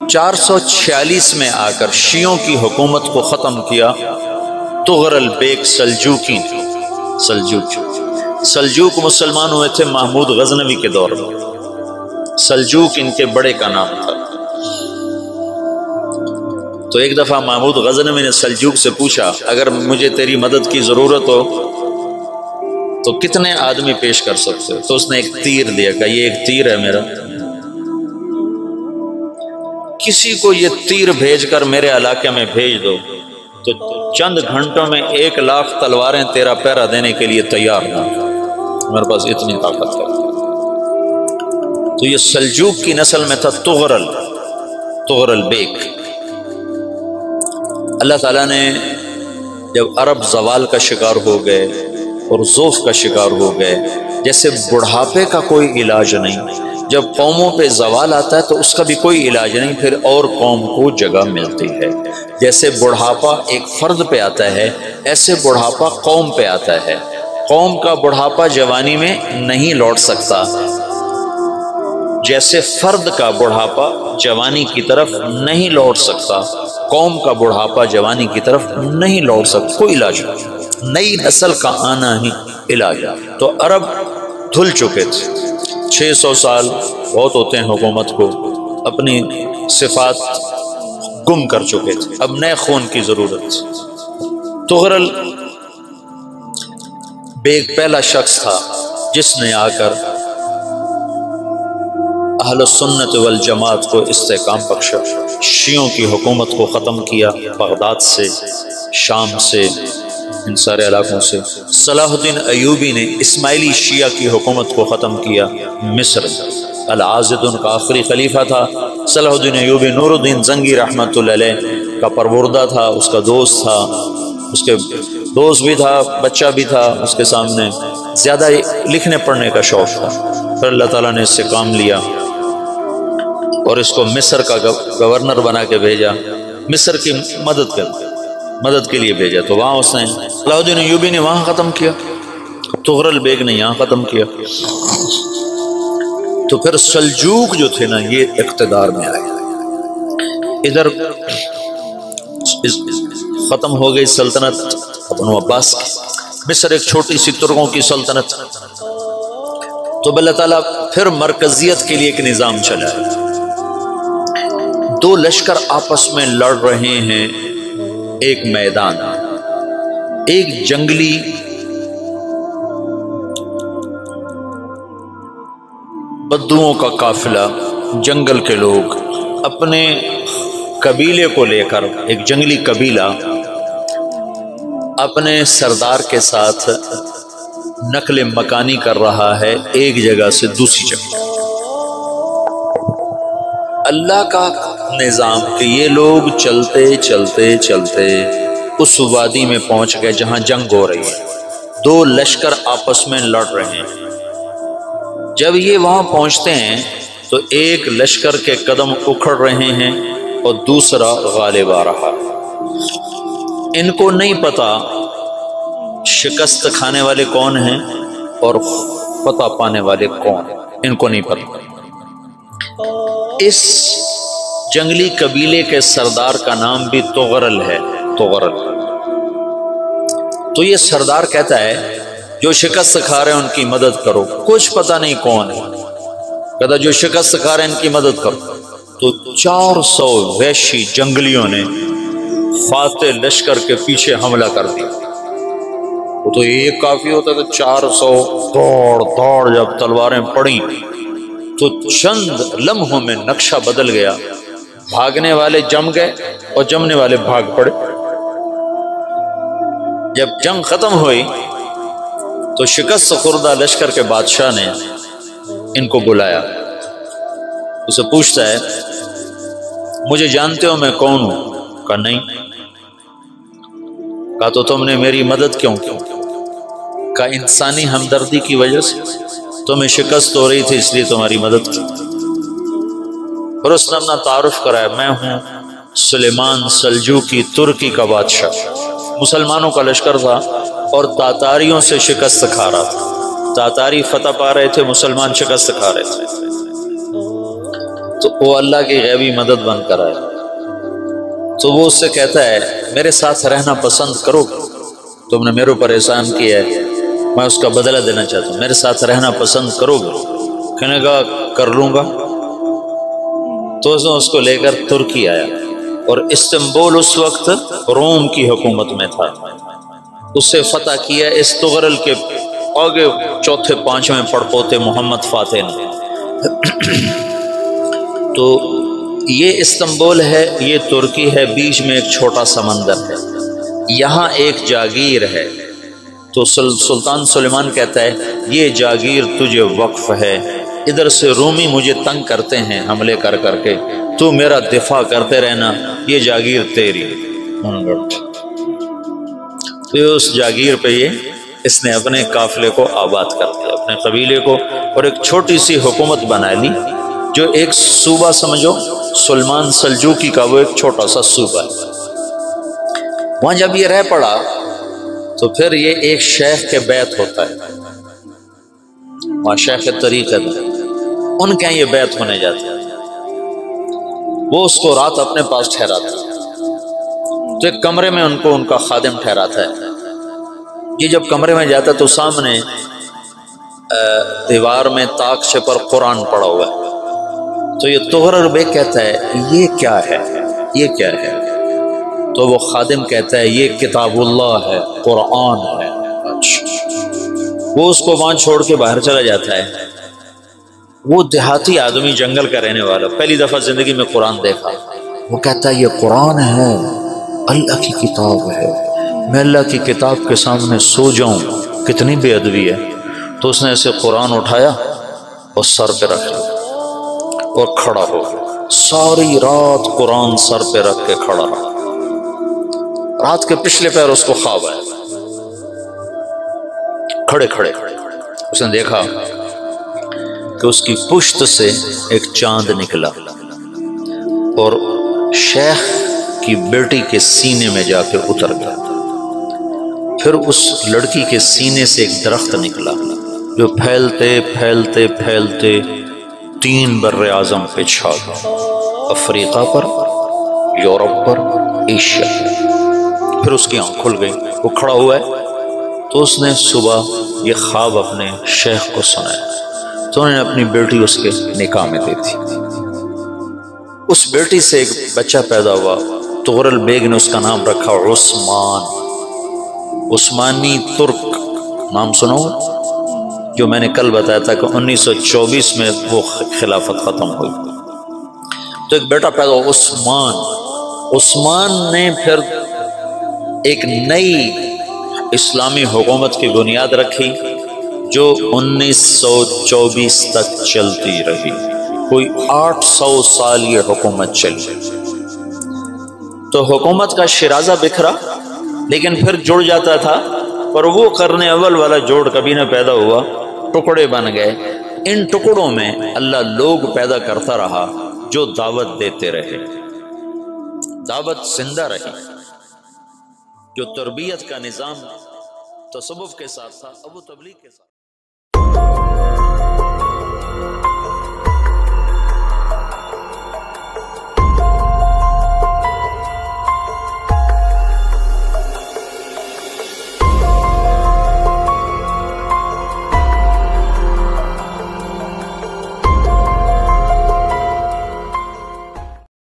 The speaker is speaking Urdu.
446 میں آ کر شیعوں کی حکومت کو ختم کیا تغرل بیگ سلجوقی۔ سلجوق مسلمان ہوئے تھے محمود غزنوی کے دور میں، سلجوق ان کے بڑے کا نام تھا۔ تو ایک دفعہ محمود غزنوی نے سلجوق سے پوچھا اگر مجھے تیری مدد کی ضرورت ہو تو کتنے آدمی پیش کر سکتے ہو؟ تو اس نے ایک تیر دیا، کہا یہ ایک تیر ہے میرا، کسی کو یہ تیر بھیج کر میرے علاقے میں بھیج دو تو چند گھنٹوں میں 1,00,000 تلواریں تیرا پہرا دینے کے لیے تیار ہوں، میرے پاس اتنی طاقت ہے۔ تو یہ سلجوق کی نسل میں تھا تغرل بیگ۔ اللہ تعالیٰ نے جب عرب زوال کا شکار ہو گئے اور ضعف کا شکار ہو گئے، جیسے بڑھاپے کا کوئی علاج نہیں، جب قوموں پہ زوال آتا ہے تو اس کا بھی کوئی علاج نہیں، پھر اور قوم کو جگہ ملتی ہے۔ جیسے بڑھاپا ایک فرد پہ آتا ہے، ایسے بڑھاپا قوم پہ آتا ہے۔ قوم کا بڑھاپا جوانی میں نہیں لوٹ سکتا، جیسے فرد کا بڑھاپا جوانی کی طرف نہیں لوٹ سکتا، قوم کا بڑھاپا جوانی کی طرف نہیں لوٹ سکتا، کوئی علاج نہیں، نئی نسل کا آنا ہی علاج۔ تو عرب دھل چکے تھے، 600 سال بہت ہوتے ہیں حکومت کو، اپنی صفات گم کر چکے تھے، اب نئے خون کی ضرورت تھی۔ تغرل بیگ پہلا شخص تھا جس نے آ کر اہل سنت والجماعت کو استحکام بخشا، شیعوں کی حکومت کو ختم کیا، بغداد سے، شام سے، ان سارے علاقوں سے۔ صلاح الدین ایوبی نے اسماعیلی شیعہ کی حکومت کو ختم کیا، مصر۔ العاضد ان کا آخری خلیفہ تھا۔ صلاح الدین ایوبی نور الدین زنگی رحمۃ اللہ علیہ کا پروردہ تھا، اس کا دوست تھا، اس کے دوست بھی تھا، بچہ بھی تھا اس کے سامنے، زیادہ لکھنے پڑھنے کا شوق تھا۔ پھر اللہ تعالیٰ نے اس سے کام لیا اور اس کو مصر کا گورنر بنا کے بھیجا، مصر کی مدد کے لیے بھیجا۔ تو وہاں اس نے صلاح الدین ایوبی نے وہاں ختم کیا، تغرل بیگ نے یہاں ختم کیا۔ تو پھر سلجوق جو تھے نا یہ اقتدار میں آئے، ادھر ختم ہو گئی سلطنت بنو عباس کی، مصر ایک چھوٹی سی ترکوں کی سلطنت۔ تو اللہ تعالیٰ پھر مرکزیت کے لیے ایک نظام چلایا، دو لشکر آپس میں لڑ رہے ہیں، ایک میدان، ایک جنگلی بدوؤں کا قافلہ، جنگل کے لوگ اپنے قبیلے کو لے کر، ایک جنگلی قبیلہ اپنے سردار کے ساتھ نقل مکانی کر رہا ہے ایک جگہ سے دوسری جگہ۔ اللہ کا نظام کہ یہ لوگ چلتے چلتے چلتے اس وادی میں پہنچ گئے جہاں جنگ ہو رہی ہے، دو لشکر آپس میں لڑ رہے ہیں۔ جب یہ وہاں پہنچتے ہیں تو ایک لشکر کے قدم اکھڑ رہے ہیں اور دوسرا غالب آ رہا ہے۔ ان کو نہیں پتا شکست کھانے والے کون ہیں اور فتح پانے والے کون، ان کو نہیں پتا۔ اس جنگلی قبیلے کے سردار کا نام بھی تغرل ہے، تغرل۔ تو یہ سردار کہتا ہے جو شکست کھا رہے ہیں ان کی مدد کرو، کچھ پتہ نہیں کون ہے، کہتا جو شکست کھا رہے ہیں ان کی مدد کرو۔ تو 400 وحشی جنگلیوں نے فاتح لشکر کے پیچھے حملہ کر دیا۔ وہ تو ایک کافی ہوتا تھا، 400 دوڑ جب تلواریں پڑیں تو چند لمحوں میں نقشہ بدل گیا، بھاگنے والے جم گئے اور جمنے والے بھاگ پڑے۔ جب جنگ ختم ہوئی تو شکست خوردہ لشکر کے بادشاہ نے ان کو بلایا، اسے پوچھتا ہے مجھے جانتے ہو میں کون ہوں؟ کہا نہیں۔ کہا تو تم نے میری مدد کیوں کی؟ کہا انسانی ہمدردی کی وجہ سے، تمہیں شکست ہو رہی تھی اس لیے تمہاری مدد کی۔ اور اس نے اپنا تعارف کرایا، میں ہوں سلیمان سلجوقی، ترکی کا بادشاہ۔ مسلمانوں کا لشکر تھا اور تاتاریوں سے شکست کھا رہا تھا، تاتاری فتح پا رہے تھے، مسلمان شکست کھا رہے تھے۔ تو وہ اللہ کی غیبی مدد بن کر آئے، تو وہ اس سے کہتا ہے میرے ساتھ رہنا پسند کرو گے؟ تم نے میرے اوپر احسان کیا ہے، میں اس کا بدلہ دینا چاہتا ہوں، میرے ساتھ رہنا پسند کرو گے؟ کہنے کا کر لوں گا۔ تو اس کو لے کر ترکی آیا، اور استنبول اس وقت روم کی حکومت میں تھا، اسے فتح کیا اس تغرل کے آگے چوتھے پانچویں پڑپوتے محمد فاتح نے۔ تو یہ استنبول ہے، یہ ترکی ہے، بیچ میں ایک چھوٹا سمندر ہے، یہاں ایک جاگیر ہے۔ تو سلطان سلیمان کہتا ہے یہ جاگیر تجھے وقف ہے، ادھر سے رومی مجھے تنگ کرتے ہیں حملے کر کر کے، تو میرا دفاع کرتے رہنا، یہ جاگیر تیری۔ تو اس جاگیر پہ اس نے اپنے قافلے کو آباد کر دیا، اپنے قبیلے کو، اور ایک چھوٹی سی حکومت بنا لی، جو ایک صوبہ سمجھو سلمان سلجوقی کا، وہ ایک چھوٹا سا صوبہ ہے۔ وہاں جب یہ رہ پڑا تو پھر یہ ایک شیخ کے بیعت ہوتا ہے، وہاں شیخ طریقت ہے، ان کے یہ بیعت ہونے جاتے ہیں، وہ اس کو رات اپنے پاس ٹھہراتا ہے، تو ایک کمرے میں ان کو ان کا خادم ٹھہراتا ہے۔ یہ جب کمرے میں جاتا ہے تو سامنے دیوار میں طاقچے پر قرآن پڑا ہوا ہے، تو یہ تغرل بیگ کہتا ہے یہ کیا ہے، یہ کیا ہے؟ تو وہ خادم کہتا ہے یہ کتاب اللہ ہے، قرآن ہے۔ وہ اس کو وہاں چھوڑ کے باہر چلا جاتا ہے۔ وہ دیہاتی آدمی، جنگل کا رہنے والا، پہلی دفعہ زندگی میں قرآن دیکھا، وہ کہتا ہے یہ قرآن ہے، اللہ کی کتاب ہے، میں اللہ کی کتاب کے سامنے سو جاؤں، کتنی بے ادبی ہے۔ تو اس نے ایسے قرآن اٹھایا اور سر پہ رکھ لیا اور کھڑا ہو گیا، ساری رات قرآن سر پہ رکھ کے کھڑا رہا۔ رات کے پچھلے پہر اس کو خواب آیا، کھڑے کھڑے اس نے دیکھا کہ اس کی پشت سے ایک چاند نکلا اور شیخ کی بیٹی کے سینے میں جا کے اتر گیا۔ پھر اس لڑکی کے سینے سے ایک درخت نکلا جو پھیلتے پھیلتے پھیلتے 3 بر اعظم پہ چھا گیا، افریقہ پر، یورپ پر، ایشیا پر۔ پھر اس کی آنکھ کھل گئی، وہ کھڑا ہوا ہے، تو اس نے صبح یہ خواب اپنے شیخ کو سنایا، تو انہوں نے اپنی بیٹی اس کے نکاح میں دی تھی۔ اس بیٹی سے ایک بچہ پیدا ہوا، تغرل بیگ نے اس کا نام رکھا عثمان، عثمانی ترک نام سنو، جو میں نے کل بتایا تھا کہ 1924 میں وہ خلافت ختم ہوئی، تو ایک بیٹا پیدا ہوا عثمان۔ عثمان نے پھر ایک نئی اسلامی حکومت کی بنیاد رکھی جو 1924 تک چلتی رہی، کوئی 800 سال یہ حکومت چلی۔ تو حکومت کا شرازہ بکھرا لیکن پھر جڑ جاتا تھا، پر وہ قرن اول والا جوڑ کبھی نہ پیدا ہوا، ٹکڑے بن گئے۔ ان ٹکڑوں میں اللہ لوگ پیدا کرتا رہا جو دعوت دیتے رہے، دعوت زندہ رہی، جو تربیت کا نظام تصوف کے ساتھ تھا اب وہ تبلیغ کے ساتھ۔